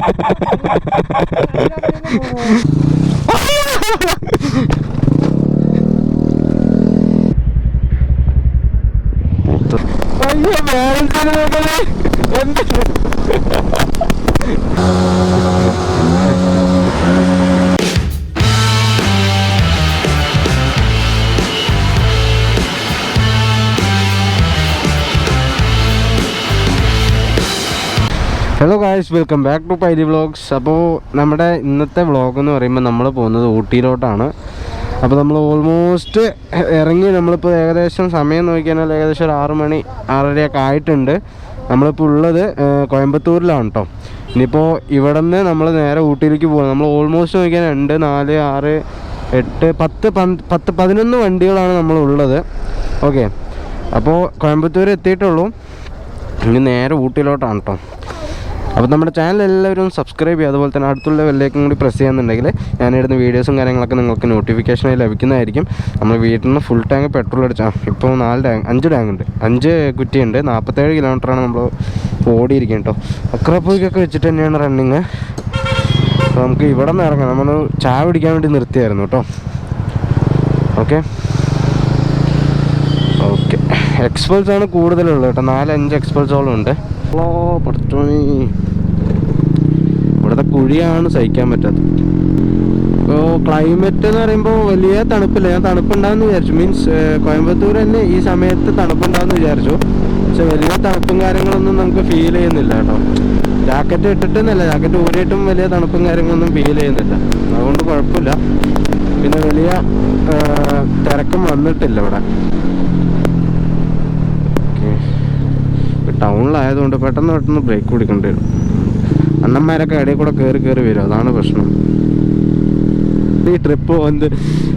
അയ്യോ എന്ത് hello guys, welcome back to പൈരി വ്ളോഗ്സ്. അപ്പോൾ നമ്മുടെ ഇന്നത്തെ വ്ളോഗ് എന്ന് പറയുമ്പോൾ നമ്മൾ പോകുന്നത് ഊട്ടിയിലോട്ടാണ്. അപ്പോൾ നമ്മൾ ഓൾമോസ്റ്റ് ഇറങ്ങി. നമ്മളിപ്പോൾ ഏകദേശം സമയം നോക്കിയാൽ ഏകദേശം ഒരു 6 മണി 6:30 ആയിട്ടുണ്ട്. നമ്മളിപ്പോൾ ഉള്ളത് കോയമ്പത്തൂരിലാണ് കേട്ടോ. ഇനിയിപ്പോൾ ഇവിടെ നിന്ന് നമ്മൾ നേരെ ഊട്ടിയിലേക്ക് പോകുന്നത്. നമ്മൾ ഓൾമോസ്റ്റ് നോക്കിയാൽ 2, 4, 6, 8, 10, 11 വണ്ടികളാണ് നമ്മളുള്ളത്. ഓക്കെ, അപ്പോൾ കോയമ്പത്തൂർ എത്തിയിട്ടുള്ളൂ. ഇനി നേരെ ഊട്ടിയിലോട്ടാണ് കേട്ടോ. അപ്പോൾ നമ്മുടെ ചാനൽ എല്ലാവരും സബ്സ്ക്രൈബ് ചെയ്യുക. അതുപോലെ തന്നെ അടുത്തുള്ള ബെല്ലേക്കും കൂടി പ്രസ് ചെയ്യുന്നുണ്ടെങ്കിൽ ഞാനിടുന്ന വീഡിയോസും കാര്യങ്ങളൊക്കെ നിങ്ങൾക്ക് നോട്ടിഫിക്കേഷനായി ലഭിക്കുന്നതായിരിക്കും. നമ്മൾ വീട്ടിൽ നിന്ന് ഫുൾ ടാങ്ക് പെട്രോൾ അടിച്ചാൽ ഇപ്പോൾ 5 ടാങ്ക് ഉണ്ട്, 5 കുറ്റിയുണ്ട്. 47 കിലോമീറ്ററാണ് നമ്മൾ ഓടിയിരിക്കുന്നത് കേട്ടോ. അക്രാപ്പോയ്ക്കൊക്കെ വെച്ചിട്ട് തന്നെയാണ് റണ്ണിങ്. അപ്പോൾ നമുക്ക് ഇവിടെ നിന്ന് ഇറങ്ങാം. നമ്മൾ ചായ പിടിക്കാൻ വേണ്ടി നിർത്തിയായിരുന്നു കേട്ടോ. ഓക്കെ ഓക്കെ, എക്സ്പൾസാണ് കൂടുതലുള്ളത് കേട്ടോ. 4-5 എക്സ്പൾസോളം ഉണ്ട്. പടച്ചോണി, ഇവിടുത്തെ കുഴിയാണ് സഹിക്കാൻ പറ്റാത്തത്. ഇപ്പോൾ ക്ലൈമറ്റ് എന്ന് പറയുമ്പോൾ വലിയ തണുപ്പില്ല. ഞാൻ തണുപ്പുണ്ടാകുമെന്ന് വിചാരിച്ചു. മീൻസ് കോയമ്പത്തൂർ തന്നെ ഈ സമയത്ത് തണുപ്പുണ്ടാകുമെന്ന് വിചാരിച്ചു. പക്ഷെ വലിയ തണുപ്പും കാര്യങ്ങളൊന്നും നമുക്ക് ഫീൽ ചെയ്യുന്നില്ല കേട്ടോ. ജാക്കറ്റ് ഇട്ടിട്ടെന്നല്ല, ജാക്കറ്റ് ഊരിയിട്ടും വലിയ തണുപ്പും കാര്യങ്ങളൊന്നും ഫീൽ ചെയ്യുന്നില്ല. അതുകൊണ്ട് കുഴപ്പമില്ല. പിന്നെ വലിയ തിരക്കും വന്നിട്ടില്ല ഇവിടെ. ടൗണിലായതുകൊണ്ട് പെട്ടെന്ന് ബ്രേക്ക് പിടിക്കേണ്ടി വരും. അണ്ണന്മാരൊക്കെ ഇടയിൽ കൂടെ കയറി വരും. അതാണ് പ്രശ്നം. ഈ ട്രിപ്പ് പോകുന്നത്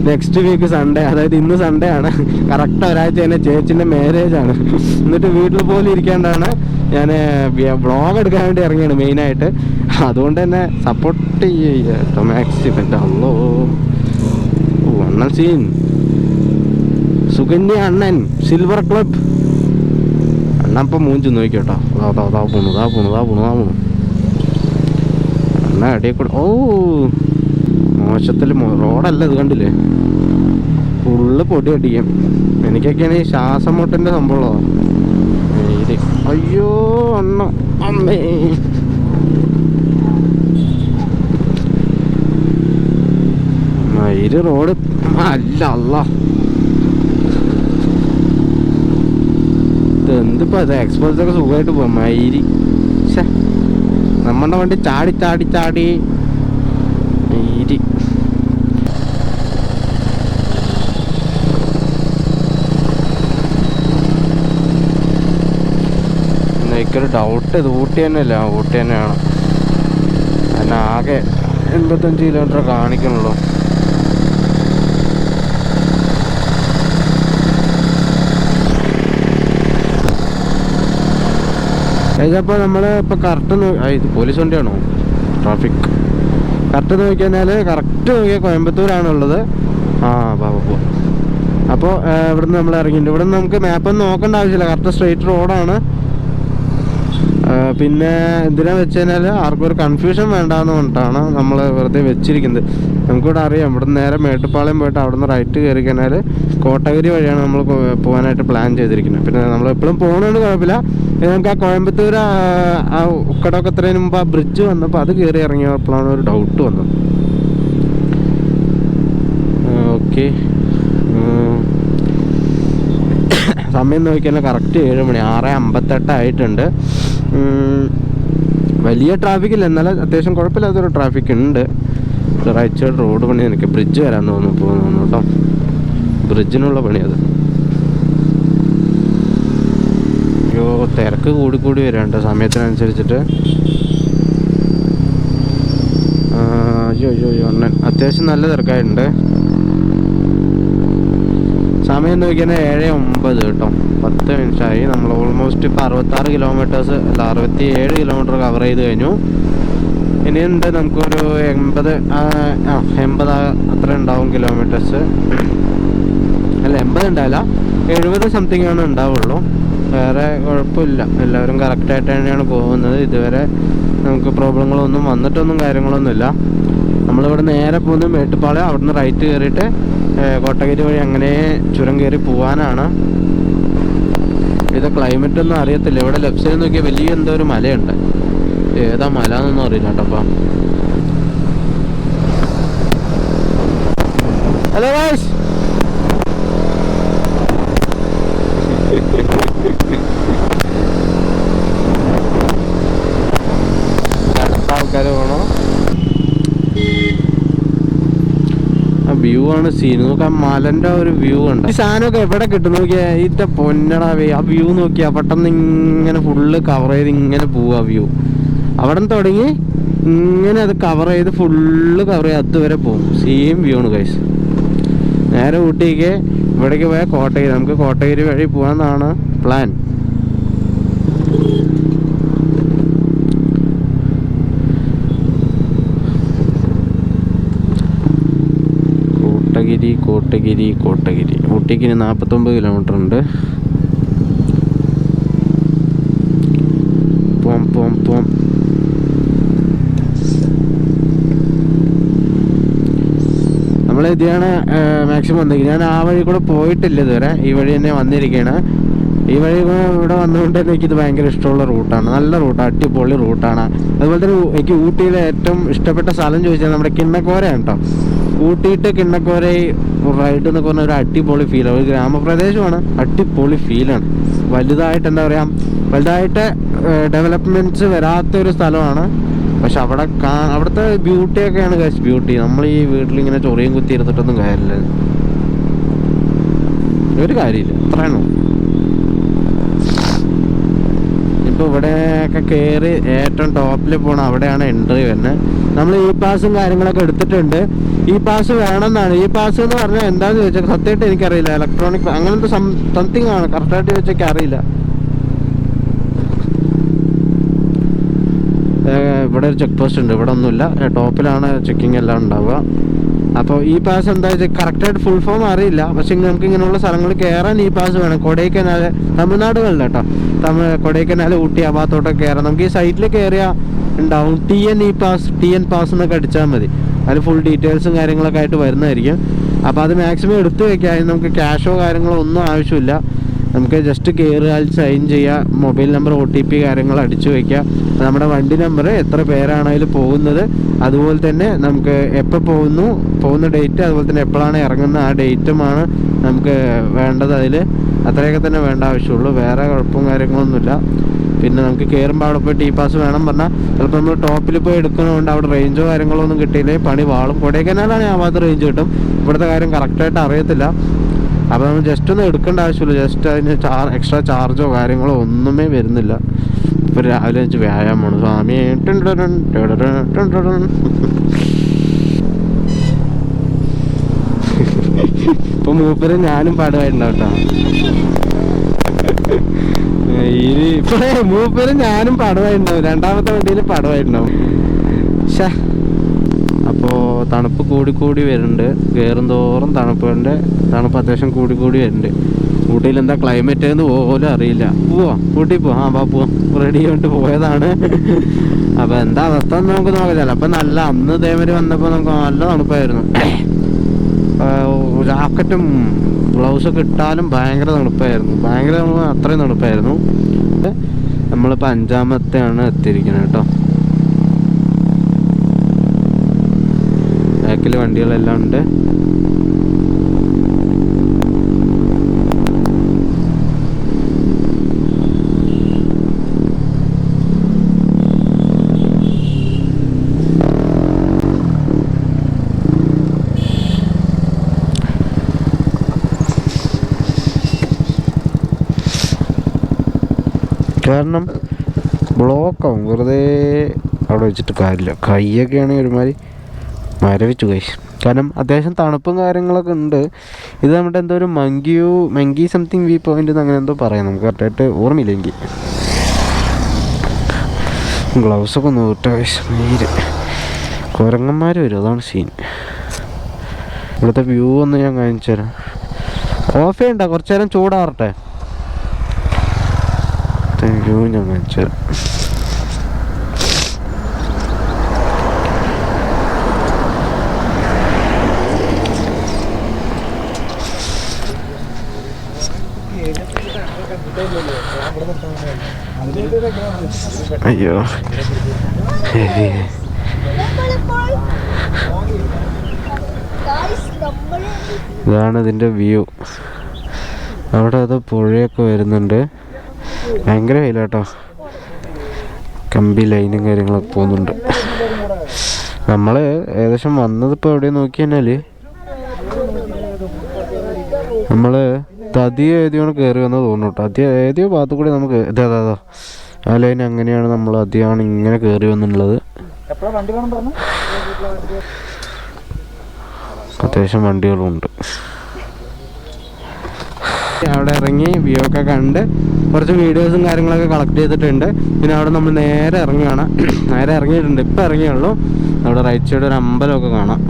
നെക്സ്റ്റ് വീക്ക് സൺഡേ, അതായത് ഇന്ന് സൺഡേ ആണ്. കറക്റ്റ് ഒരാഴ്ച തന്നെ ചേച്ചിൻ്റെ മാരേജ് ആണ്. എന്നിട്ട് വീട്ടിൽ പോലും ഇരിക്കാണ്ടാണ് ഞാൻ വ്ളോഗ് എടുക്കാൻ വേണ്ടി ഇറങ്ങിയാണ് മെയിനായിട്ട്. അതുകൊണ്ട് തന്നെ സപ്പോർട്ട് ചെയ്യുക മാക്സിമം. അല്ലോ അണ്ണൻ സീൻ, സുകന്യ അണ്ണൻ, സിൽവർ ക്ലബ് അണ്ണ. ഇപ്പം മൂഞ്ചി നോക്കിയോട്ടോ. അതാ പോണു അണ്ണ ഇടയിൽ കൂടെ. ഓ മോശത്തിൽ റോഡല്ല ഇത്, കണ്ടില്ലേ? ഫുള്ള് പൊടി അടിക്കും. എനിക്കൊക്കെയാണ് ഈ ശ്വാസം മുട്ടിൻ്റെ സംഭവം. അയ്യോ അണ്ണ, അമ്മേ. മയില് റോഡ് അല്ല. എന്തിപ്പോൾ അത് എക്സ്പ്രസ്സൊക്കെ സുഖമായിട്ട് പോകാം. മയിരി നമ്മുടെ വണ്ടി ചാടി മയിരി. എനിക്കൊരു ഡൗട്ട്, ഇത് ഊട്ടി തന്നെയല്ല, ഊട്ടി തന്നെയാണ്. അതിന് ആകെ 85 കിലോമീറ്റർ കാണിക്കണുള്ളൂ. ഇതിപ്പോൾ നമ്മൾ ഇപ്പോൾ കറക്റ്റ് ഇത് പോലീസ് വണ്ടിയാണോ? ട്രാഫിക് കറക്റ്റ് നോക്കിക്കഴിഞ്ഞാൽ കറക്റ്റ് നോക്കിയാൽ കോയമ്പത്തൂരാണുള്ളത്. പോവാം. അപ്പോൾ ഇവിടുന്ന് നമ്മൾ ഇറങ്ങിയിട്ടുണ്ട്. ഇവിടുന്ന് നമുക്ക് മാപ്പൊന്നും നോക്കേണ്ട ആവശ്യമില്ല, കറക്റ്റ് സ്ട്രെയിറ്റ് റോഡാണ്. പിന്നെ എന്തിനാ വെച്ച് കഴിഞ്ഞാൽ ആർക്കും ഒരു കൺഫ്യൂഷൻ വേണ്ടാന്ന് പറഞ്ഞിട്ടാണ് നമ്മൾ വെറുതെ വെച്ചിരിക്കുന്നത്. നമുക്കിവിടെ അറിയാം, ഇവിടെ നേരെ മേട്ടുപ്പാളയം പോയിട്ട് അവിടെ നിന്ന് റൈറ്റ് കയറി കഴിഞ്ഞാൽ കോട്ടഗിരി വഴിയാണ് നമ്മൾ പോകാനായിട്ട് പ്ലാൻ ചെയ്തിരിക്കുന്നത്. പിന്നെ നമ്മൾ എപ്പോഴും പോകുന്നതുകൊണ്ട് കുഴപ്പമില്ല. നമുക്ക് ആ കോയമ്പത്തൂർ ആ ഉക്കടമൊക്കെ എത്രയും മുമ്പ് ആ ബ്രിഡ്ജ് വന്നപ്പോൾ അത് കയറി ഇറങ്ങിയപ്പോഴാണ് ഒരു ഡൗട്ട് വന്നത്. ഓക്കെ, സമയം നോക്കിയാൽ കറക്റ്റ് 7 മണി, 6:58 ആയിട്ടുണ്ട്. വലിയ ട്രാഫിക്കില്ല, എന്നാലും അത്യാവശ്യം കുഴപ്പമില്ലാത്തൊരു ട്രാഫിക് ഉണ്ട്. റൈറ്റ് സൈഡ് റോഡ് പണി, എനിക്ക് ബ്രിഡ്ജ് വരാൻ തോന്നുന്നു കേട്ടോ. ബ്രിഡ്ജിനുള്ള പണി അത്. അയ്യോ, തിരക്ക് കൂടി വരാണ്ട് സമയത്തിനനുസരിച്ചിട്ട്. അയ്യോ അണ്ണൻ അത്യാവശ്യം നല്ല തിരക്കായിട്ടുണ്ട്. സമയം നോക്കിയാൽ 7:09 കേട്ടോ. 10 മിനിറ്റായി. നമ്മൾ ഓൾമോസ്റ്റ് ഇപ്പോൾ 66 കിലോമീറ്റേഴ്സ് അല്ല 67 കിലോമീറ്റർ കവർ ചെയ്ത് കഴിഞ്ഞു. ഇനിയുണ്ട് നമുക്കൊരു 80 അത്ര ഉണ്ടാവും കിലോമീറ്റേഴ്സ്. അല്ല 80 ഉണ്ടാവില്ല, 70 സംതിങ് ആണ് ഉണ്ടാവുള്ളൂ. വേറെ കുഴപ്പമില്ല, എല്ലാവരും കറക്റ്റായിട്ട് തന്നെയാണ് പോകുന്നത്. ഇതുവരെ നമുക്ക് പ്രോബ്ലങ്ങളൊന്നും വന്നിട്ടൊന്നും കാര്യങ്ങളൊന്നുമില്ല. നമ്മളിവിടെ നേരെ പോകുന്നത് മേട്ടുപ്പാളയം, അവിടുന്ന് റൈറ്റ് കയറിയിട്ട് കോട്ടഗിരി വഴി അങ്ങനെ ചുരം കയറി പോകാനാണ്. ഇത് ക്ലൈമറ്റ് ഒന്നും അറിയത്തില്ല. ഇവിടെ ലെഫ്റ്റ് സൈഡ് നോക്കിയാൽ വലിയ എന്തോ ഒരു മലയുണ്ട്. ഏതാ മല എന്നൊന്നും അറിയില്ല കേട്ടപ്പം. ഹലോ ഗൈസ്, ആൾക്കാർ പോണോ? ആ വ്യൂ ആണ് സീൻ. നോക്കാം, മലന്റെ ഒരു വ്യൂ ഉണ്ട്. ഈ സാധനമൊക്കെ എവിടെ കിട്ടും നോക്കിയാ? ഇതിന്റെ പൊന്നടാവേ, ആ വ്യൂ നോക്കിയാ പെട്ടെന്ന് ഇങ്ങനെ ഫുള്ള് കവർ ചെയ്ത് ഇങ്ങനെ പോവാ വ്യൂ. അവിടെ നിന്ന് തുടങ്ങി ഇങ്ങനെ അത് കവർ ചെയ്ത് ഫുള്ള് കവർ ചെയ്ത് അതുവരെ പോകും. സെയിം വ്യൂ ആണ് ഗൈസ്. നേരെ ഊട്ടിക്ക് ഇവിടേക്ക് പോയാൽ കോട്ടഗിരി, നമുക്ക് കോട്ടഗിരി വഴി പോകാമെന്നാണ് പ്ലാൻ. കോട്ടഗിരി ഊട്ടിക്ക് ഇനി 49 കിലോമീറ്റർ ഉണ്ട്. പോം നമ്മൾ ഇതിയാണ് മാക്സിമം വന്നിരിക്കുന്നത്. ഞാൻ ആ വഴി കൂടെ പോയിട്ടില്ല ഇതുവരെ, ഈ വഴി തന്നെ വന്നിരിക്കുകയാണ്. ഈ വഴി ഇവിടെ വന്നുകൊണ്ട് തന്നെ എനിക്കിത് ഭയങ്കര ഇഷ്ടമുള്ള റൂട്ടാണ്. നല്ല റൂട്ടാണ്, അടിപൊളി റൂട്ടാണ്. അതുപോലെ തന്നെ എനിക്ക് ഊട്ടിയിലെ ഏറ്റവും ഇഷ്ടപ്പെട്ട സ്ഥലം ചോദിച്ചാൽ നമ്മുടെ കിണ്ണക്കോരയാണ് കേട്ടോ. ഊട്ടിയിട്ട് കിണ്ണക്കോര റൈഡ് എന്നൊക്കെ പറഞ്ഞാൽ ഒരു അടിപൊളി ഫീലാണ്. ഒരു ഗ്രാമപ്രദേശമാണ്, അടിപൊളി ഫീലാണ്. വലുതായിട്ട് എന്താ പറയുക, വലുതായിട്ട് ഡെവലപ്മെൻറ്റ്സ് വരാത്തൊരു സ്ഥലമാണ്. പക്ഷെ അവിടുത്തെ ബ്യൂട്ടിയൊക്കെയാണ് ഗൈസ് ബ്യൂട്ടി. നമ്മൾ ഈ വീട്ടിലിങ്ങനെ ചൊറിയും കുത്തി ഇരുന്നിട്ടൊന്നും കാര്യമില്ല, ഒരു കാര്യമില്ല. അത്രയാണോ? ഇപ്പോൾ ഇവിടെയൊക്കെ കയറി ഏറ്റവും ടോപ്പിൽ പോകണം, അവിടെയാണ് എൻട്രി വരുന്നത്. നമ്മൾ ഈ പാസും കാര്യങ്ങളൊക്കെ എടുത്തിട്ടുണ്ട്. ഈ പാസ് വേണമെന്നാണ്. ഈ പാസ് എന്ന് പറഞ്ഞാൽ എന്താണെന്ന് ചോദിച്ചാൽ സത്യമായിട്ട് എനിക്കറിയില്ല. ഇലക്ട്രോണിക് അങ്ങനത്തെ സംതിങ് ആണ്, കറക്റ്റായിട്ട് ചോദിച്ചൊക്കെ അറിയില്ല. ഇവിടെ ഒരു ചെക്ക് പോസ്റ്റ് ഉണ്ട്, ഇവിടെ ഒന്നുമില്ല. ടോപ്പിലാണ് ചെക്കിങ് എല്ലാം ഉണ്ടാവുക. അപ്പോൾ ഈ പാസ് എന്താ വെച്ചാൽ കറക്റ്റായിട്ട് ഫുൾ ഫോം അറിയില്ല. പക്ഷെ നമുക്ക് ഇങ്ങനെയുള്ള സ്ഥലങ്ങൾ കയറാൻ ഈ പാസ് വേണം. കൊടൈക്കനാൽ, തമിഴ്നാടുകളിൽ കേട്ടോ, കൊടൈക്കനാൽ, ഊട്ടി ആ ഭാഗത്തോട്ടൊക്കെ കയറാം. നമുക്ക് ഈ സൈറ്റിൽ കയറിയാൽ ഉണ്ടാവും TN പാസ് എന്നൊക്കെ അടിച്ചാൽ മതി. അതിൽ ഫുൾ ഡീറ്റെയിൽസും കാര്യങ്ങളൊക്കെ ആയിട്ട് വരുന്നതായിരിക്കും. അപ്പോൾ അത് മാക്സിമം എടുത്ത് വെക്കുക. അതിന് നമുക്ക് ക്യാഷോ കാര്യങ്ങളോ ഒന്നും ആവശ്യമില്ല. നമുക്ക് ജസ്റ്റ് കയറുക, സൈൻ ചെയ്യുക, മൊബൈൽ നമ്പർ OTP കാര്യങ്ങൾ അടിച്ചു വയ്ക്കുക. നമ്മുടെ വണ്ടി നമ്പർ, എത്ര പേരാണ് അതിൽ പോകുന്നത്, അതുപോലെ തന്നെ നമുക്ക് എപ്പോൾ പോകുന്ന ഡേറ്റ്, അതുപോലെ തന്നെ എപ്പോഴാണ് ഇറങ്ങുന്ന ആ ഡേറ്റുമാണ് നമുക്ക് വേണ്ടത്. അതിൽ അത്രയൊക്കെ തന്നെ വേണ്ട ആവശ്യമുള്ളൂ, വേറെ കുഴപ്പവും കാര്യങ്ങളൊന്നുമില്ല. പിന്നെ നമുക്ക് കയറുമ്പോൾ അവിടെ പോയി പാസ് വേണം പറഞ്ഞാൽ ചിലപ്പോൾ നമ്മൾ ടോപ്പിൽ പോയി എടുക്കുന്നതുകൊണ്ട് അവിടെ റേഞ്ചോ കാര്യങ്ങളോ ഒന്നും കിട്ടിയില്ലേ പണി വാളും. കൊടൈക്കനാലാണ് ആ ഭാഗത്ത് റേഞ്ച് കിട്ടും. ഇവിടുത്തെ കാര്യം കറക്റ്റായിട്ട് അറിയത്തില്ല. അപ്പോൾ നമ്മൾ ജസ്റ്റ് ഒന്നും എടുക്കേണ്ട ആവശ്യമില്ല. ജസ്റ്റ് അതിന് എക്സ്ട്രാ ചാർജോ കാര്യങ്ങളോ ഒന്നുമേ വരുന്നില്ല. ഇപ്പോൾ രാവിലെ വെച്ച് വ്യായാമമാണ് സ്വാമി. ഇപ്പൊ മൂപ്പര് ഞാനും പാടുമായിട്ടുണ്ടാവും കേട്ടോ. ഇപ്പോഴേ മൂപ്പര് ഞാനും പാടുമായിട്ടുണ്ടാവും, രണ്ടാമത്തെ വണ്ടിയിൽ പാടുമായിട്ടുണ്ടാവും. ശേ, അപ്പോൾ തണുപ്പ് കൂടി വരുന്നുണ്ട്. കയറും തോറും തണുപ്പ് അത്യാവശ്യം കൂടി വരുന്നുണ്ട്. ഊട്ടിയിൽ എന്താ ക്ലൈമറ്റ് എന്ന് പോലും അറിയില്ല. ഊട്ടി പോവാം റെഡി ആയിട്ട് പോയതാണ്. അപ്പോൾ എന്താ അവസ്ഥ എന്ന് നമുക്ക് നോക്കില്ല. അപ്പം നല്ല അന്ന് ഇതേമാതിരി വന്നപ്പോൾ നമുക്ക് നല്ല തണുപ്പായിരുന്നു. ജാക്കറ്റും ഗ്ലൗസൊക്കെ ഇട്ടാലും ഭയങ്കര തണുപ്പായിരുന്നു. അത്രയും തണുപ്പായിരുന്നു. നമ്മളിപ്പോൾ 5ാമത്തെയാണ് എത്തിയിരിക്കുന്നത് കേട്ടോ. ബാക്കിൽ വണ്ടികളെല്ലാം ഉണ്ട്. കാരണം ബ്ലോക്കാവും, വെറുതെ അവിടെ വെച്ചിട്ട് കാര്യമില്ല. കൈയൊക്കെ ആണെങ്കിൽ ഒരുമാതിരി മരവിച്ചു കഴിച്ചു. കാരണം അത്യാവശ്യം തണുപ്പും കാര്യങ്ങളൊക്കെ ഉണ്ട്. ഇത് നമ്മുടെ എന്തോ ഒരു മങ്കി സംതിങ് വ്യൂ പോയിന്റ് അങ്ങനെ എന്തോ പറയാം, നമുക്ക് കറക്റ്റായിട്ട് ഓർമ്മയില്ലെങ്കിൽ. ഗ്ലൗസൊക്കെ ഒന്ന് ഊട്ട നീര് കുരങ്ങന്മാർ വരും, അതാണ് സീൻ. ഇവിടുത്തെ വ്യൂ ഒന്ന് ഞാൻ കാണിച്ചു തരാം. ഓഫ് ചെയ്യണ്ട, കുറച്ചു നേരം ചൂടാറട്ടെ. വ്യൂ ഞാൻ കാണിച്ചു തരാം. അയ്യോ ഇതാണ് ഇതിൻ്റെ വ്യൂ. അവിടെ അത് പുഴയൊക്കെ വരുന്നുണ്ട്. ഭയങ്കര വെയിലാട്ടോ. കമ്പി ലൈനും കാര്യങ്ങളൊക്കെ പോകുന്നുണ്ട്. നമ്മൾ ഏകദേശം വന്നതിപ്പോൾ എവിടെ നോക്കി കഴിഞ്ഞാൽ നമ്മൾ തതിയോ ഏതിയാണ് കയറി വന്നത് തോന്നുന്നു കേട്ടോ. ഏതിയോ ഭാഗത്തു കൂടി നമുക്ക് ഇതാ ആ ലൈൻ അങ്ങനെയാണ് നമ്മൾ അതിയാണ് ഇങ്ങനെ കയറി വന്നിട്ടുള്ളത്. അത്യാവശ്യം വണ്ടികളുമുണ്ട്. അവിടെ ഇറങ്ങി വ്യൂ ഒക്കെ കണ്ട് കുറച്ച് വീഡിയോസും കാര്യങ്ങളൊക്കെ കളക്ട് ചെയ്തിട്ടുണ്ട്. പിന്നെ അവിടെ നമ്മൾ നേരെ ഇറങ്ങുകയാണ്. നേരെ ഇറങ്ങിയിട്ടുണ്ട്, ഇപ്പം ഇറങ്ങിയുള്ളൂ. അവിടെ റൈറ്റ് സൈഡ് ഒരു അമ്പലമൊക്കെ കാണാം.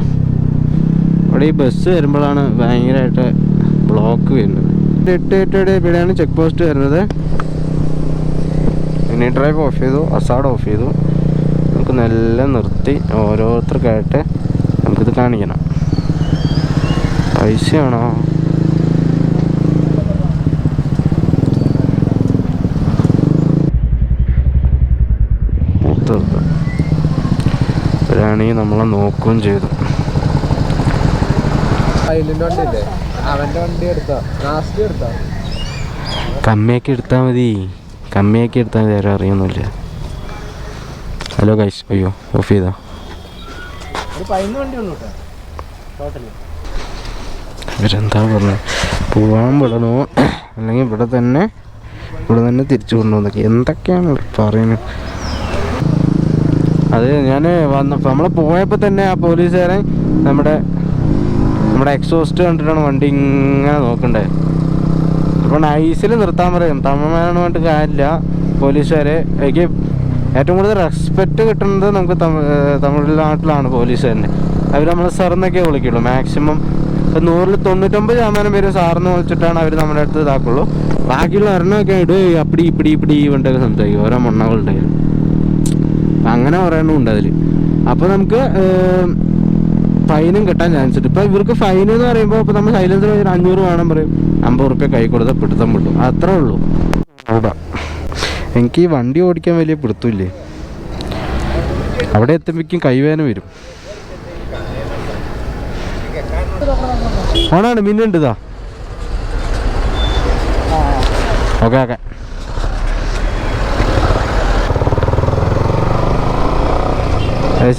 അവിടെ ഈ ബസ് വരുമ്പോഴാണ് ഭയങ്കരമായിട്ട് ബ്ലോക്ക് വരുന്നത്. 8 ഇവിടെയാണ് ചെക്ക് പോസ്റ്റ് വരുന്നത്. മിനി ഡ്രൈവ് ഓഫ് ചെയ്തു, അസാഡ് ഓഫ് ചെയ്തു. നമുക്ക് നല്ല നിർത്തി ഓരോരുത്തർക്കായിട്ട് നമുക്കിത് കാണിക്കണം. പൈസയാണോ? ഒരാണെങ്കിൽ നമ്മളെ നോക്കുകയും ചെയ്തു. കമ്മിയാക്കി എടുത്താൽ മതി, ആരും അറിയൊന്നുമില്ല. ഹലോ ഗൈസ്, അയ്യോ ഓഫ് ചെയ്താ. ഇവരെന്താ പറഞ്ഞത്, പോവാൻ വിടണോ അല്ലെങ്കിൽ ഇവിടെ തന്നെ തിരിച്ചു കൊണ്ടുവന്നൊക്കെ എന്തൊക്കെയാണ് പറയുന്നത്. അത് ഞാൻ നമ്മൾ പോയപ്പോൾ തന്നെ ആ പോലീസുകാരൻ നമ്മുടെ എക്സോസ്റ്റ് കണ്ടിട്ടാണ് വണ്ടി ഇങ്ങനെ നോക്കണ്ടേ. അപ്പോൾ നൈസിൽ നിർത്താൻ പറയും. തമിഴ്നാട് വേണ്ടിട്ട് കാര്യമില്ല. പോലീസുകാരെ എനിക്ക് ഏറ്റവും കൂടുതൽ റെസ്പെക്റ്റ് കിട്ടുന്നത് നമുക്ക് തമിഴ്നാട്ടിലാണ് പോലീസുകാരനെ. അവർ നമ്മൾ സാറെന്നൊക്കെ വിളിക്കുള്ളൂ. മാക്സിമം 100-99% പേര് സാറിന് വിളിച്ചിട്ടാണ് അവർ നമ്മുടെ അടുത്ത് ഇതാക്കുള്ളൂ. ബാക്കിയുള്ള ഒരെണ്ണമൊക്കെ അപ്പടി ഇപ്പിടി വേണ്ടൊക്കെ സംസാരിക്കും. ഓരോ മണ്ണകളുണ്ട് അങ്ങനെ പറയണമുണ്ട് അതിൽ. അപ്പോൾ നമുക്ക് ഫൈനും കിട്ടാൻ ചാൻസ് ഉണ്ട്. ഇപ്പോൾ ഇവർക്ക് ഫൈൻ എന്ന് പറയുമ്പോൾ ഇപ്പോൾ നമ്മൾ സൈലൻസർ 500 വേണം പറയും, 50 റുപ്യ കൈ കൊടുത്താൽ പിടുത്തം വിട്ടു, അത്രേ ഉള്ളൂ. അവിടെ എനിക്ക് ഈ വണ്ടി ഓടിക്കാൻ വലിയ പിടുത്തമില്ലേ. അവിടെ എത്തുമ്പോഴേക്കും കൈവേദന വരും. ഓണാണ് മിന്നുണ്ട് ഇതാ. ഓക്കെ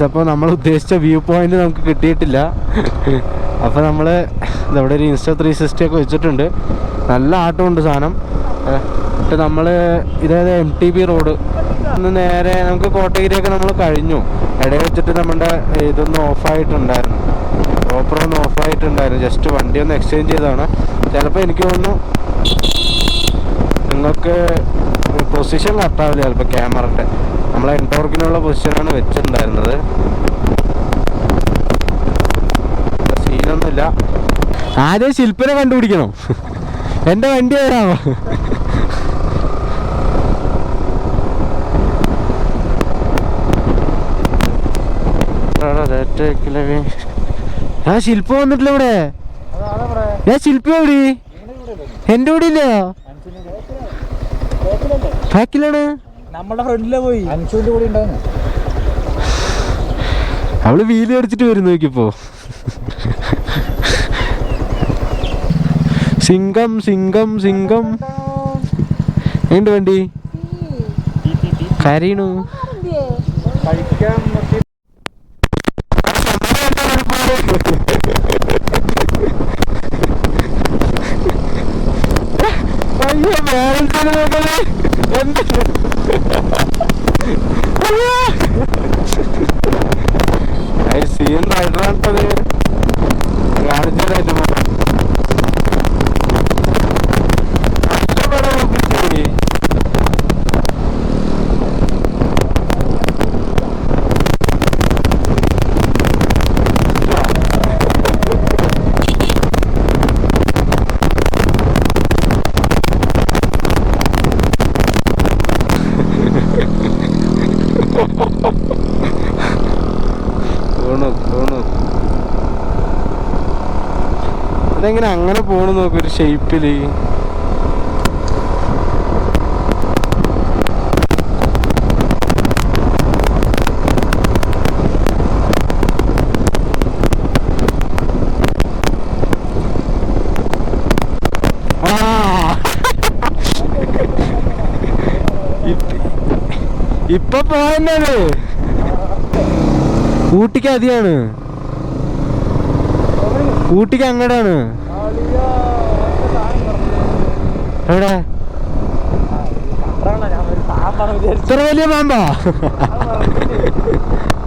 അപ്പോൾ നമ്മൾ ഉദ്ദേശിച്ച വ്യൂ പോയിന്റ് നമുക്ക് കിട്ടിയിട്ടില്ല. അപ്പോൾ നമ്മൾ ഇതവിടെ ഒരു ഇൻസ്റ്റ 360 ഒക്കെ വെച്ചിട്ടുണ്ട്. നല്ല ആട്ടമുണ്ട് സാധനം. എന്നിട്ട് നമ്മൾ ഇതായത് MTB റോഡ് ഒന്ന് നേരെ നമുക്ക് കോട്ടഗിരിയൊക്കെ നമ്മൾ കഴിഞ്ഞു. ഇടയിൽ വെച്ചിട്ട് നമ്മുടെ ഇതൊന്ന് ഓഫായിട്ടുണ്ടായിരുന്നു, പ്രോപ്പർ ഒന്ന് ഓഫായിട്ടുണ്ടായിരുന്നു. ജസ്റ്റ് വണ്ടി ഒന്ന് എക്സ്ചേഞ്ച് ചെയ്തതാണ്. ചിലപ്പോൾ എനിക്ക് തോന്നുന്നു നിങ്ങൾക്ക് പൊസിഷൻ കറക്റ്റാവില്ല ചിലപ്പോൾ ക്യാമറൻ്റെ. നമ്മളെ എൻടോർക്കിനുള്ള പൊസിഷനാണ് വെച്ചിട്ടുണ്ടായിരുന്നത്. സീനൊന്നുമില്ല. ആദ്യം ശില്പനെ കണ്ടുപിടിക്കണോ? എൻ്റെ വണ്ടി ഏതാണോ? ശില്പ വന്നിട്ടില്ല ഇവിടെ. ഞാൻ ശില്പ എവിടെ? എൻ്റെ കൂടെ ഇല്ല, ബാക്കിലാണ്. നമ്മുടെ ഫ്രണ്ടിലെ പോയി അൻഷുവിന്റെ കൂടെ ഉണ്ടായിരുന്നു. അവള് വീല് അടിച്ചിട്ട് വരും നോക്കിയപ്പോ. സിംഗം എങ്ങോട്ട് വണ്ടി കരയണു. അയ്യോ ബാലൻസ് നോക്കണേ. സീൻ റൈഡറാട്ടത് കാണിച്ചതായിട്ട് അതെങ്ങനെ അങ്ങനെ പോണു നോക്ക് ഒരു ഷേപ്പില്. ഇപ്പൊ പോയെന്നാണ് ഊട്ടിക്ക് അധികമാണ് ഊട്ടിക്ക് അങ്ങടാണ് എവിടെ ഇത്ര വലിയ പാമ്പാ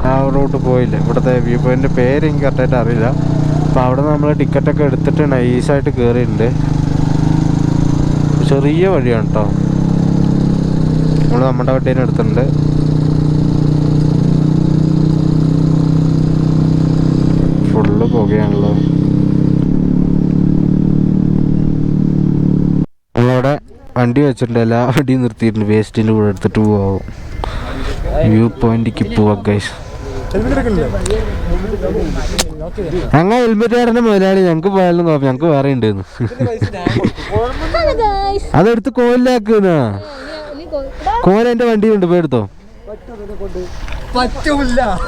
ആ റൂട്ട് പോയില്ല ഇവിടുത്തെ വ്യൂ പോയിന്റിന്റെ പേര് എനിക്ക് കറക്റ്റായിട്ട് അറിയില്ല അപ്പൊ അവിടെ നമ്മൾ ടിക്കറ്റൊക്കെ എടുത്തിട്ട് നൈസായിട്ട് കയറിയിട്ടുണ്ട് ചെറിയ വഴിയാണ് കേട്ടോ നമ്മൾ നമ്മുടെ വട്ടീനെ എടുത്തിട്ടുണ്ട് ഫുള്ള് പോകുകയാണല്ലോ നമ്മളവിടെ വണ്ടി വെച്ചിട്ടുണ്ട് എല്ലാ വണ്ടിയും നിർത്തിയിട്ടുണ്ട് വേസ്റ്റിൻ്റെ കൂടെ എടുത്തിട്ട് പോവാം വ്യൂ പോയിന്റിക്ക് പോവാം ഗൈസ് ഞങ്ങൾ ഹെൽമെറ്റ് കാരൻ്റെ മുതലാളി ഞങ്ങൾക്ക് പോയാലും കുഴപ്പം ഞങ്ങൾക്ക് വേറെ ഉണ്ടെന്ന് അതെടുത്ത് കോലിലാക്കുന്ന കോല എൻ്റെ വണ്ടിയിലുണ്ട് പോയി എടുത്തോ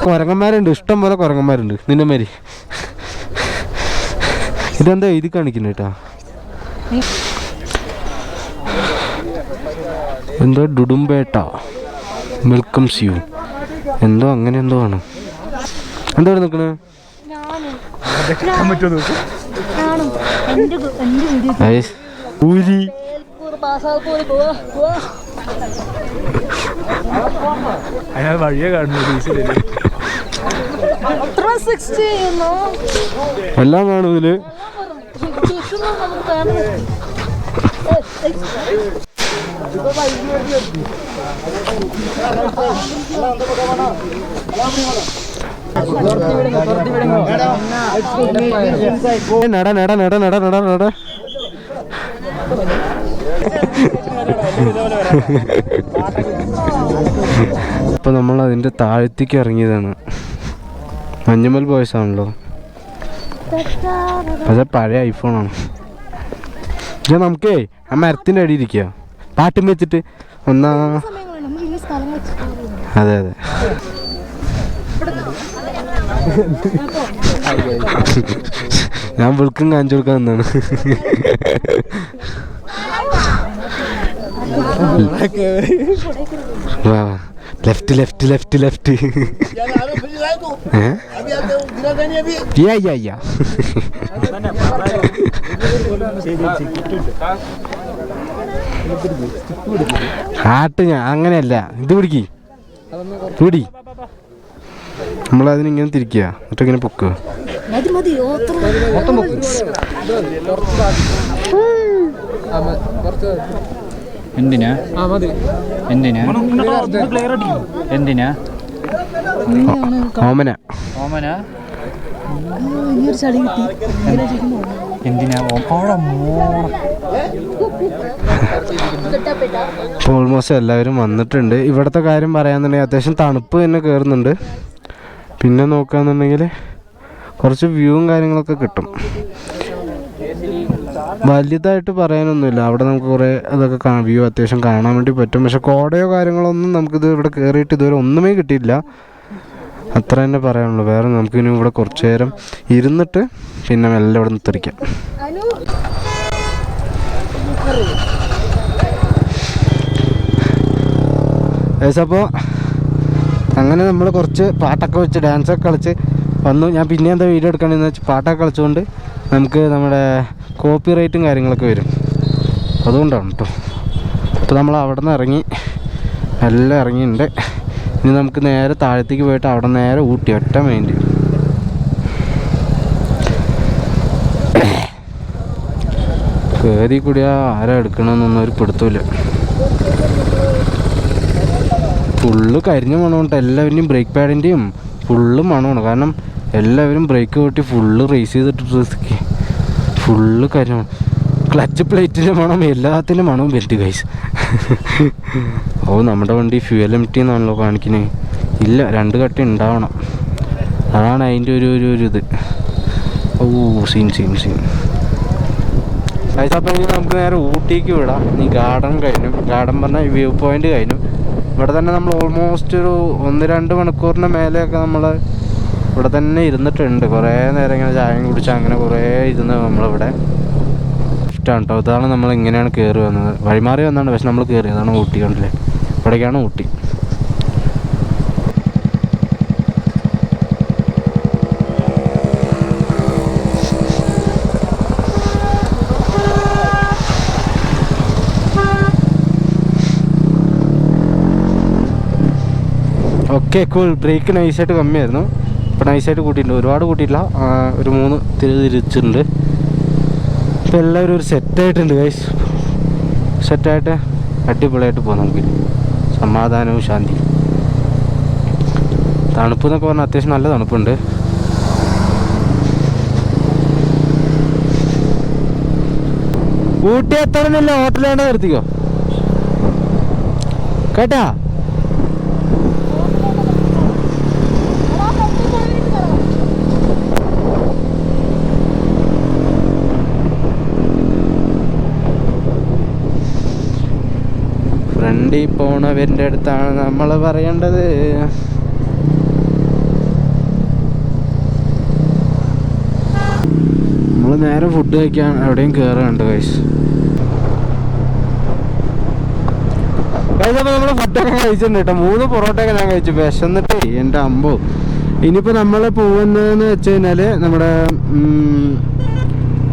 കുരങ്ങന്മാരുണ്ട് ഇഷ്ടം പോലെ കുരങ്ങന്മാരുണ്ട് നിന്നെ മാരി ഇതെന്താ എഴുതി കാണിക്കുന്നു കേട്ടാ എന്തോ ഡുഡുംപേട്ട വെൽക്കംസ് യു എന്തോ അങ്ങനെ എന്തോ ആണ് എന്തോ നിൽക്കണേ ഊരി വഴിയെ കാണുന്നു എല്ലാം കാണും ഇതില് നട നട നട നട നട നട ഇപ്പൊ നമ്മൾ അതിന്റെ താഴത്തേക്ക് ഇറങ്ങിയതാണ് മഞ്ഞുമൽ ബോയ്സ് ആണല്ലോ അതെ പഴയ ഐഫോണാണ് ഞാൻ നമുക്കേ ആ മരത്തിന്റെ അടിയിൽ ഇരിക്കുക പാട്ടും വെച്ചിട്ട് ഒന്നാ അതെ അതെ ഞാൻ വിളിക്കും കാണിച്ചു കൊടുക്കാൻ വന്നാണ് left left left left heart ഞാൻ അങ്ങനെയല്ല ഇത് പിടിക്ക് പിടി നമ്മളതിനിങ്ങനെ തിരിക്കുക എന്നിട്ടിങ്ങനെ പൊക്കുക എന്തിനാ എന്തിനാ എന്തിനാ ഓമന ഓമന എന്തിനാ ഓൾമോസ്റ്റ് എല്ലാവരും വന്നിട്ടുണ്ട് ഇവിടുത്തെ കാര്യം പറയാന്നുണ്ടെങ്കിൽ അത്യാവശ്യം തണുപ്പ് തന്നെ കയറുന്നുണ്ട് പിന്നെ നോക്കുകയാണെന്നുണ്ടെങ്കിൽ കുറച്ച് വ്യൂവും കാര്യങ്ങളൊക്കെ കിട്ടും വലുതായിട്ട് പറയാനൊന്നുമില്ല അവിടെ നമുക്ക് കുറേ അതൊക്കെ വ്യൂ അത്യാവശ്യം കാണാൻ വേണ്ടി പറ്റും പക്ഷെ കോടയോ കാര്യങ്ങളൊന്നും നമുക്കിത് ഇവിടെ കയറിയിട്ട് ഇതുവരെ ഒന്നുമേ കിട്ടിയില്ല അത്ര തന്നെ പറയാനുള്ളൂ വേറെ നമുക്കിനി ഇവിടെ കുറച്ച് നേരം ഇരുന്നിട്ട് പിന്നെ മെല്ലെ ഇവിടെ നിന്ന് തിരിക്കാം അപ്പോൾ അങ്ങനെ നമ്മൾ കുറച്ച് പാട്ടൊക്കെ വെച്ച് ഡാൻസൊക്കെ കളിച്ച് വന്നു ഞാൻ പിന്നെ എന്താ വീഡിയോ എടുക്കണമെന്ന് വെച്ചാൽ പാട്ടൊക്കെ കളിച്ചുകൊണ്ട് നമുക്ക് നമ്മുടെ കോപ്പി റൈറ്റും കാര്യങ്ങളൊക്കെ വരും അതുകൊണ്ടാണ് കേട്ടോ അപ്പോൾ നമ്മൾ അവിടെ നിന്ന് ഇറങ്ങി എല്ലാം ഇറങ്ങിയിട്ടുണ്ട് ഇനി നമുക്ക് നേരെ താഴത്തേക്ക് പോയിട്ട് അവിടെ നേരെ ഊട്ടി ഒറ്റ മൈൻഡ് കയറി കൂടിയാ ആരാ എടുക്കണമെന്നൊന്നും ഒരു പിടുത്തമില്ല ഫുള്ള് കരിഞ്ഞ മണമുണ്ട് എല്ലാവരുടെയും ബ്രേക്ക് പാഡിൻ്റെയും ഫുള്ള് മണമാണ് കാരണം എല്ലാവരും ബ്രേക്ക് കൂട്ടി ഫുള്ള് റേസ് ചെയ്തിട്ട് ഫുള്ള് കരിഞ്ഞ ക്ലച്ച് പ്ലേറ്റിൻ്റെ മണം എല്ലാത്തിൻ്റെ മണവും ബെൽറ്റ് ഗൈസ് ഓ നമ്മുടെ വണ്ടി ഫ്യൂവൽ എംറ്റി എന്നാണല്ലോ കാണിക്കുന്നത് ഇല്ല 2 കട്ടി ഉണ്ടാവണം അതാണ് അതിൻ്റെ ഒരു ഇത് ഓ സീൻ ഗൈസ് അപ്പോൾ ഇനി നമുക്ക് നേരെ ഊട്ടിക്ക് വിടാം ഈ ഗാർഡൻ കഴിഞ്ഞു ഗാർഡൻ പറഞ്ഞാൽ വ്യൂ പോയിൻ്റ് കഴിഞ്ഞു ഇവിടെ തന്നെ നമ്മൾ ഓൾമോസ്റ്റ് ഒരു 1-2 മണിക്കൂറിന് മേലെയൊക്കെ നമ്മൾ ഇവിടെ തന്നെ ഇരുന്നിട്ടുണ്ട് കുറേ നേരം ഇങ്ങനെ ചായം കുടിച്ച് അങ്ങനെ കുറേ ഇരുന്ന് നമ്മളിവിടെ ഇഷ്ടമാണ് കേട്ടോ ഇതാണ് നമ്മൾ ഇങ്ങനെയാണ് കയറി വന്നത് വഴിമാറി വന്നതാണ് പക്ഷെ നമ്മൾ കയറി അതാണ് ഊട്ടി കണ്ടില്ലേ ഇവിടേക്കാണ് ഊട്ടി ഓക്കെ കൂൾ. ബ്രേക്ക് നൈസായിട്ട് കമ്മിയായിരുന്നു, ഇപ്പോൾ നൈസായിട്ട് കൂട്ടിയിട്ടുണ്ട്. ഒരുപാട് കൂട്ടിയിട്ടില്ല, ഒരു 3 തിരിച്ചിട്ടുണ്ട്. ഇപ്പോൾ എല്ലാവരും ഒരു സെറ്റായിട്ടുണ്ട് ഗൈസ്. സെറ്റായിട്ട് അടിപൊളിയായിട്ട് പോകും നമുക്ക്. സമാധാനവും ശാന്തി. തണുപ്പ് എന്നൊക്കെ പറഞ്ഞാൽ അത്യാവശ്യം നല്ല തണുപ്പുണ്ട്. ഊട്ടി എത്തണമെന്നില്ല, ഹോട്ടലാണ് നിർത്തിക്കോ കേട്ടാ. ഫ്രണ്ടിൽ പോണവരുടെ അടുത്താണ് നമ്മൾ പറയേണ്ടത്. നമ്മൾ നേരെ ഫുഡ് കഴിക്കാൻ എവിടെയും കയറാനുണ്ട് ഗൈസ്. അപ്പോൾ നമ്മൾ ഫുഡൊക്കെ കഴിച്ചിട്ടുണ്ട് കേട്ടോ. 3 പൊറോട്ടയൊക്കെ ഞാൻ കഴിച്ചു വിശന്നിട്ട് എൻ്റെ അമ്പോ. ഇനിയിപ്പോൾ നമ്മൾ പോകുന്നതെന്ന് വെച്ച് കഴിഞ്ഞാൽ നമ്മുടെ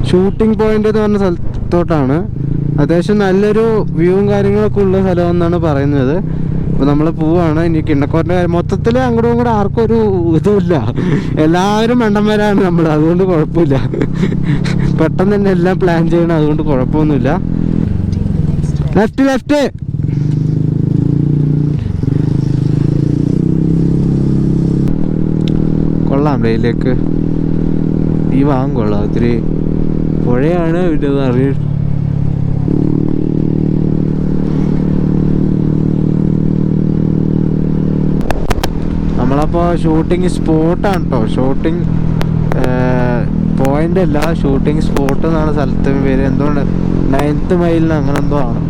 ഷൂട്ടിംഗ് പോയിന്റ് എന്ന് പറഞ്ഞ സ്ഥലത്തോട്ടാണ്. അത്യാവശ്യം നല്ലൊരു വ്യൂവും കാര്യങ്ങളൊക്കെ ഉള്ള സ്ഥലമെന്നാണ് പറയുന്നത്. അപ്പോൾ നമ്മൾ പോവുകയാണ്. ഇനി കിണ്ണക്കോറിൻ്റെ കാര്യം മൊത്തത്തിൽ അങ്ങോട്ടും ഇങ്ങോട്ടും ആർക്കും ഒരു ഇതുമില്ല, എല്ലാവരും മണ്ടന്മാരാണ് നമ്മൾ, അതുകൊണ്ട് കുഴപ്പമില്ല. പെട്ടെന്ന് തന്നെ എല്ലാം പ്ലാൻ ചെയ്യണം, അതുകൊണ്ട് കുഴപ്പമൊന്നുമില്ല. ലെഫ്റ്റ് കൊള്ളാം. ഡെയിലേക്ക് ഈ വാങ്ങാൻ കൊള്ളാം. ഒത്തിരി പുഴയാണ് പിന്നെ അറിയാം. നമ്മളപ്പോൾ ഷൂട്ടിങ് സ്പോട്ടാണ് കേട്ടോ. ഷൂട്ടിങ് പോയിന്റ് അല്ല, ഷൂട്ടിങ് സ്പോട്ട് എന്നാണ് സ്ഥലത്തിന് പേര്. എന്തുകൊണ്ട് 9th മൈലിന് അങ്ങനെ എന്തോ ആണ്.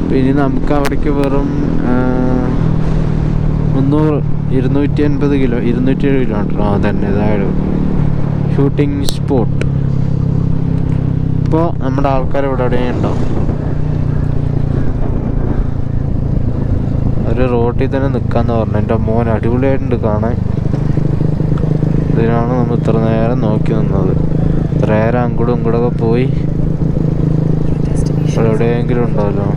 പിന്നെ നമുക്ക് അവിടേക്ക് വെറും 280 കിലോമീറ്റർ തന്നെ ഇതായത് ഷൂട്ടിങ് സ്പോട്ട്. ഇപ്പോൾ നമ്മുടെ ആൾക്കാർ ഇവിടെ എവിടെയും ഉണ്ടാവും. ഒരു റോട്ടിൽ തന്നെ നിൽക്കാന്ന് പറഞ്ഞു. എൻ്റെ മോൻ അടിപൊളിയായിട്ടുണ്ട് കാണാൻ. ഇതിനാണ് നമ്മൾ ഇത്ര നേരം നോക്കി നിന്നത്. ഇത്ര നേരം അങ്ങോട്ടും ഇങ്ങോട്ടൊക്കെ പോയി. ഇവിടെ എവിടെയെങ്കിലും ഉണ്ടാവല്ലോ.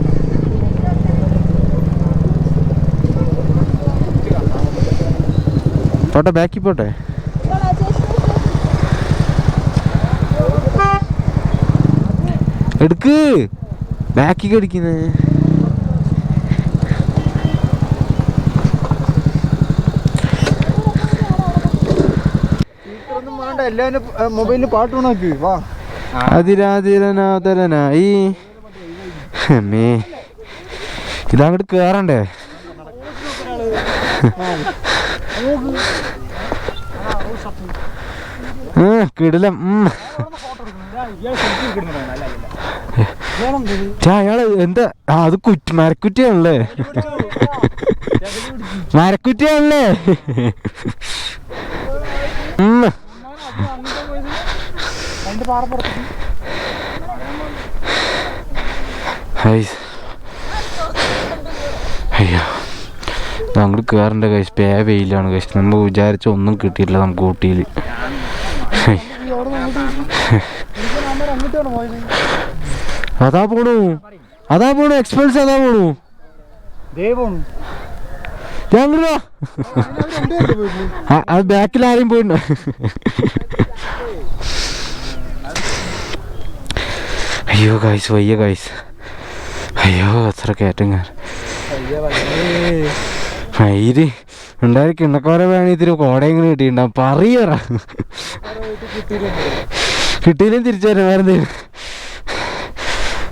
പോട്ടെ, ബാക്കിൽ പോട്ടെ. എടുക്ക്, ബാക്കിൽ അടിക്കുന്നത്. എല്ലാവരും മൊബൈലിൽ പാട്ട് ഉണക്ക്. വാ അതിരാതിരനാതരനായി മേ ഇതങ്ങോട്ട് കേറണ്ടേ. കിടിലം. അയാള് എന്താ അത് മരക്കുറ്റിയാണല്ലേ, മരക്കുറ്റിയാണല്ലേ. അയ്യോ അങ്ങോട്ട് കയറേണ്ട കൈസ്. പേ വെയിലാണ് കൈസ്. നമ്മൾ വിചാരിച്ച ഒന്നും കിട്ടിയില്ല നമുക്ക് ഊട്ടിയിൽ. അതാ പോണു എക്സ്പെൻസ് അതാ പോണു. ഞങ്ങളോ അത് ബാക്കിൽ ആരെയും പോയിട്ടോ. അയ്യോ ഗൈസ്, വയ്യ ഗൈസ്. അയ്യോ അത്ര കയറ്റം മയില് ഉണ്ടായി. കിണ്ണക്കോര വേണമെങ്കിൽ ഇത്തിരി കോടയെങ്കിലും കിട്ടിയിട്ടുണ്ടാവും. പറയറ കിട്ടിയില്ലെങ്കിൽ തിരിച്ചു വരാം. വേറെ എന്തെങ്കിലും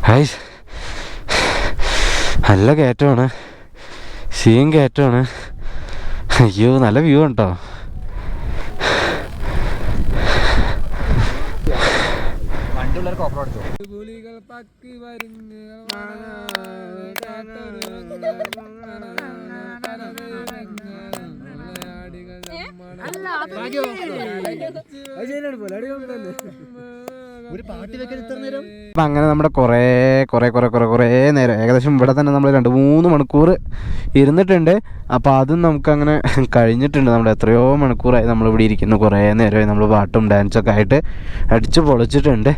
ഗൈസ് നല്ല കയറ്റമാണ്, സീൻ കയറ്റമാണ്. അയ്യോ നല്ല വ്യൂ ഉണ്ടോ. ഒരു പാട്ട് വെക്കാൻ ഇത്ര നേരം? അപ്പം അങ്ങനെ നമ്മുടെ കുറേ നേരം ഏകദേശം ഇവിടെ തന്നെ നമ്മൾ 2-3 മണിക്കൂർ ഇരുന്നിട്ടുണ്ട്. അപ്പോൾ അതും നമുക്കങ്ങനെ കഴിഞ്ഞിട്ടുണ്ട്. നമ്മുടെ എത്രയോ മണിക്കൂറായി നമ്മളിവിടെ ഇരിക്കുന്നു, കുറേ നേരമായി നമ്മൾ പാട്ടും ഡാൻസൊക്കെ ആയിട്ട് അടിച്ച് പൊളിച്ചിട്ടുണ്ട്.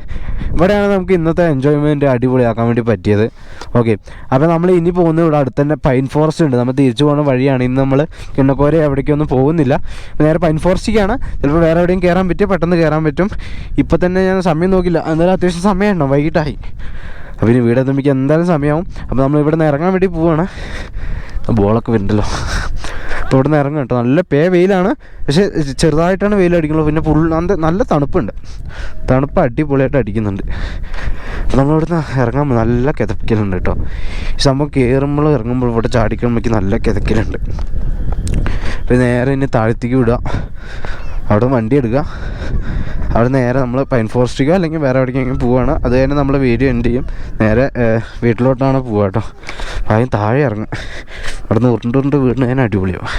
ഇവിടെയാണ് നമുക്ക് ഇന്നത്തെ എൻജോയ്മെൻറ്റ് അടിപൊളിയാക്കാൻ വേണ്ടി പറ്റിയത്. ഓക്കെ, അപ്പോൾ നമ്മൾ ഇനി പോകുന്നത് ഇവിടെ അടുത്ത് തന്നെ പൈൻ ഫോറസ്റ്റ് ഉണ്ട്. നമ്മൾ തിരിച്ചു പോകുന്ന വഴിയാണ്. ഇന്ന് നമ്മൾ കിണ്ണക്കോര എവിടേക്കൊന്നും പോകുന്നില്ല, നേരെ പൈൻ ഫോറസ്റ്റിലേക്കാണ്. ചിലപ്പോൾ വേറെ എവിടെയും കയറാൻ പറ്റും, പെട്ടെന്ന് കയറാൻ പറ്റും. ഇപ്പം തന്നെ ഞാൻ സമയം നോക്കില്ല, എന്നാലും അത്യാവശ്യം സമയമുണ്ടോ, വൈകിട്ടായി. അപ്പോൾ ഇനി വീടെത്തുമ്പോഴേക്കും എന്തായാലും സമയമാവും. അപ്പോൾ നമ്മൾ ഇവിടെ നിന്ന് ഇറങ്ങാൻ വേണ്ടി പോവുകയാണ്. ബോളൊക്കെ വരുന്നുണ്ടല്ലോ. അപ്പോൾ ഇവിടെ നിന്ന് ഇറങ്ങും കേട്ടോ. നല്ല വെയിലാണ്, പക്ഷേ ചെറുതായിട്ടാണ് വെയിൽ അടിക്കുള്ളൂ. പിന്നെ നല്ല തണുപ്പുണ്ട്, തണുപ്പ് അടിപൊളിയായിട്ട് അടിക്കുന്നുണ്ട്. അപ്പോൾ നമ്മളിവിടെ നിന്ന് ഇറങ്ങാൻ നല്ല കിതക്കലുണ്ട് കേട്ടോ. ഈ സംഭവം കയറുമ്പോൾ ഇറങ്ങുമ്പോൾ ഇവിടെ ചാടിക്കുമ്പോഴേക്ക് നല്ല കിതക്കലുണ്ട്. അപ്പോൾ നേരെ ഇനി താഴത്തേക്ക് വിടുക, അവിടെ വണ്ടി എടുക്കുക, അവിടെ നേരെ നമ്മൾ പൈൻ ഫോറസ്റ്റിക്കോ അല്ലെങ്കിൽ വേറെ എവിടേക്കെങ്കിലും പോവുകയാണ്. അത് കഴിഞ്ഞ് നമ്മൾ വീഡിയോ എൻഡ് ചെയ്യും, നേരെ വീട്ടിലോട്ടാണ് പോവുക കേട്ടോ. ആദ്യം താഴെ ഇറങ്ങും, അവിടെ നിന്ന് ഉരുണ്ടുകൊണ്ട് വീടിന് ഞാൻ അടിപൊളിയാവും.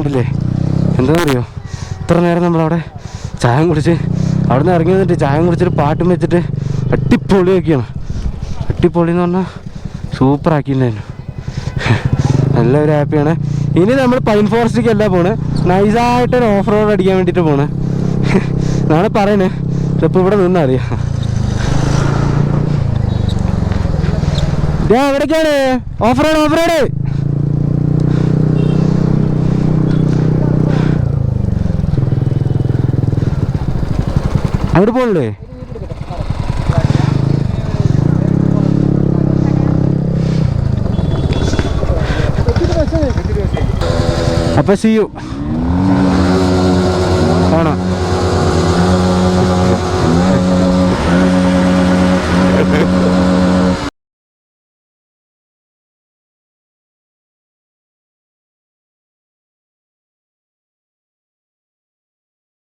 ില്ലേ എന്താണെന്നറിയോ, ഇത്ര നേരം നമ്മളവിടെ ചായം കുടിച്ച് അവിടെ നിന്ന് ഇറങ്ങി വന്നിട്ട് ചായം കുടിച്ചിട്ട് പാട്ടും വെച്ചിട്ട് അടിപൊളിയാക്കിയാണ്. അടിപൊളി എന്ന് പറഞ്ഞാൽ സൂപ്പറാക്കിയിട്ടുണ്ടായിരുന്നു. എല്ലാവരും ഹാപ്പിയാണ്. ഇനി നമ്മൾ പൈൻ ഫോറസ്റ്റിലേക്കല്ല പോണ്, നൈസായിട്ടൊരു ഓഫ് റോഡ് അടിക്കാൻ വേണ്ടിയിട്ട് പോണ്. നാളെ പറയണേ, ഇതിപ്പോൾ ഇവിടെ നിന്നറിയാം. എവിടേക്കാണ് ഓഫ് റോഡ്? ഓഫ് റോഡ് അവിടെ പോകണ്ടേ? അപ്പോൾ see you.